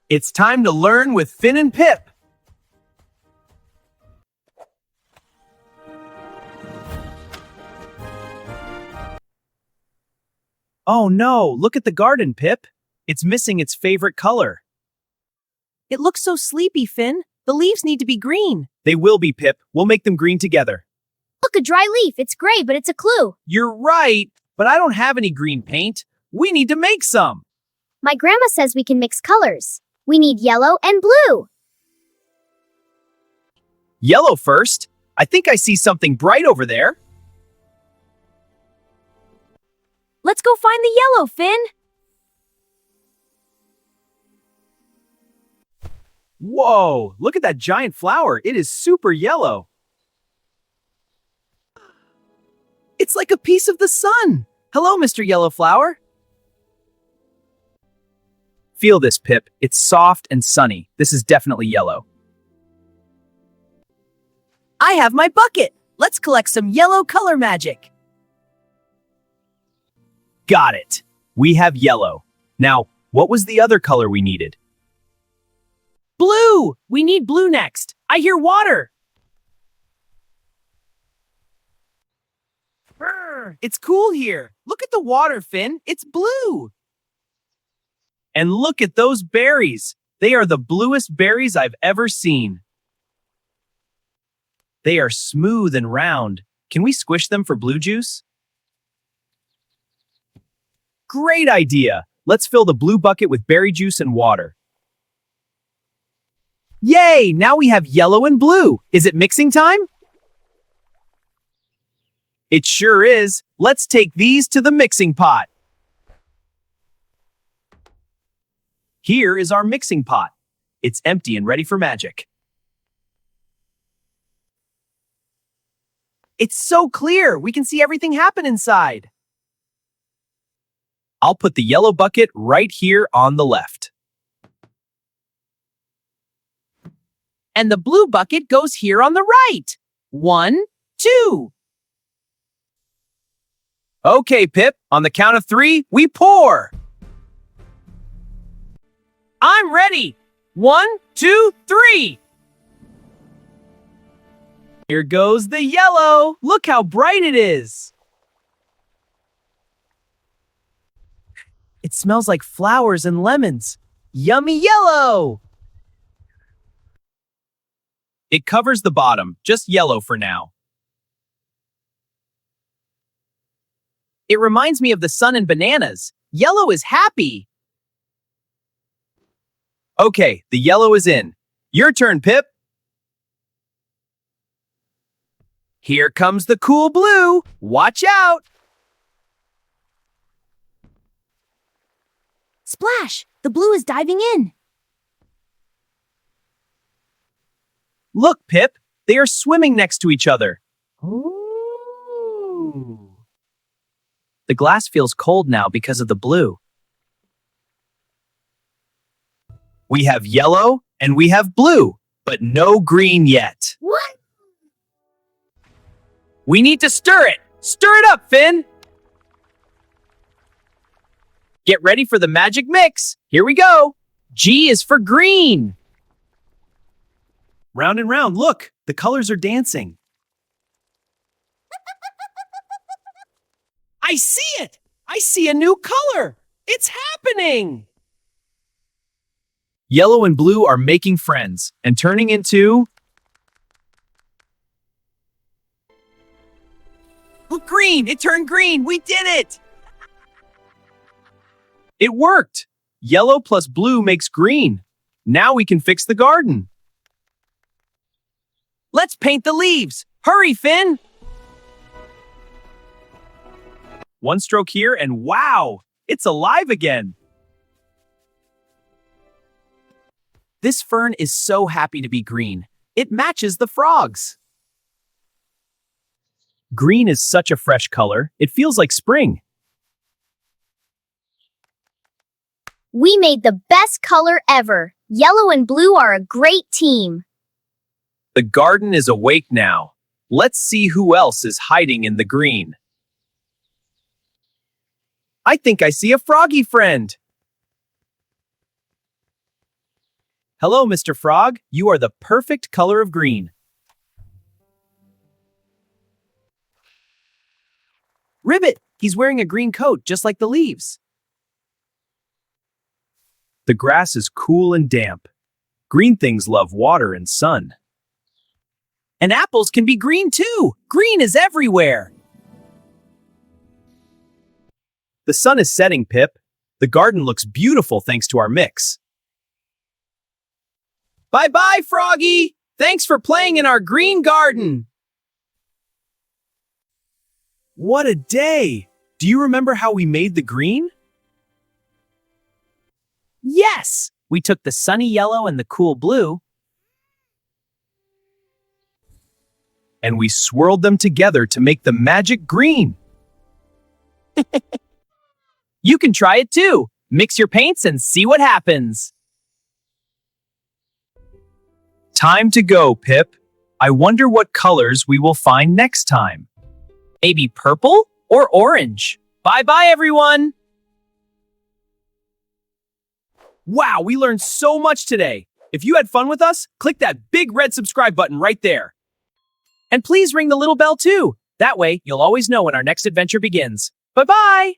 It's time to learn with Finn and Pip. Oh no, look at the garden, Pip. It's missing its favorite color. It looks so sleepy, Finn. The leaves need to be green. They will be, Pip. We'll make them green together. Look, a dry leaf. It's gray, but it's a clue. You're right, but I don't have any green paint. We need to make some. My grandma says we can mix colors. We need yellow and blue. Yellow first. I think I see something bright over there. Let's go find the yellow, Finn. Whoa, look at that giant flower. It is super yellow. It's like a piece of the sun. Hello, Mr. Yellow Flower. Feel this, Pip. It's soft and sunny. This is definitely yellow. I have my bucket. Let's collect some yellow color magic. Got it. We have yellow. Now, what was the other color we needed? Blue! We need blue next. I hear water. Brr, it's cool here. Look at the water, Finn. It's blue. And look at those berries. They are the bluest berries I've ever seen. They are smooth and round. Can we squish them for blue juice? Great idea. Let's fill the blue bucket with berry juice and water. Yay! Now we have yellow and blue. Is it mixing time? It sure is. Let's take these to the mixing pot. Here is our mixing pot. It's empty and ready for magic. It's so clear. We can see everything happen inside. I'll put the yellow bucket right here on the left. And the blue bucket goes here on the right. 1, 2. Okay, Pip. On the count of 3, we pour. I'm ready. 1, 2, 3. Here goes the yellow. Look how bright it is. It smells like flowers and lemons. Yummy yellow! It covers the bottom, just yellow for now. It reminds me of the sun and bananas. Yellow is happy. Okay, the yellow is in. Your turn, Pip. Here comes the cool blue. Watch out! Splash! The blue is diving in. Look, Pip. They are swimming next to each other. Ooh. The glass feels cold now because of the blue. We have yellow and we have blue, but no green yet. What? We need to stir it. Stir it up, Finn. Get ready for the magic mix. Here we go. G is for green. Round and round, look. The colors are dancing. I see it. I see a new color. It's happening. Yellow and blue are making friends and turning into... Oh, green! It turned green! We did it! It worked! Yellow plus blue makes green. Now we can fix the garden. Let's paint the leaves! Hurry, Finn! One stroke here and wow! It's alive again! This fern is so happy to be green. It matches the frogs. Green is such a fresh color. It feels like spring. We made the best color ever. Yellow and blue are a great team. The garden is awake now. Let's see who else is hiding in the green. I think I see a froggy friend. Hello, Mr. Frog. You are the perfect color of green. Ribbit, he's wearing a green coat just like the leaves. The grass is cool and damp. Green things love water and sun. And apples can be green too. Green is everywhere. The sun is setting, Pip. The garden looks beautiful thanks to our mix. Bye-bye, Froggy. Thanks for playing in our green garden. What a day! Do you remember how we made the green? Yes, we took the sunny yellow and the cool blue. And we swirled them together to make the magic green. You can try it too. Mix your paints and see what happens. Time to go, Pip. I wonder what colors we will find next time. Maybe purple or orange. Bye-bye, everyone. Wow, we learned so much today. If you had fun with us, click that big red subscribe button right there. And please ring the little bell too. That way, you'll always know when our next adventure begins. Bye-bye.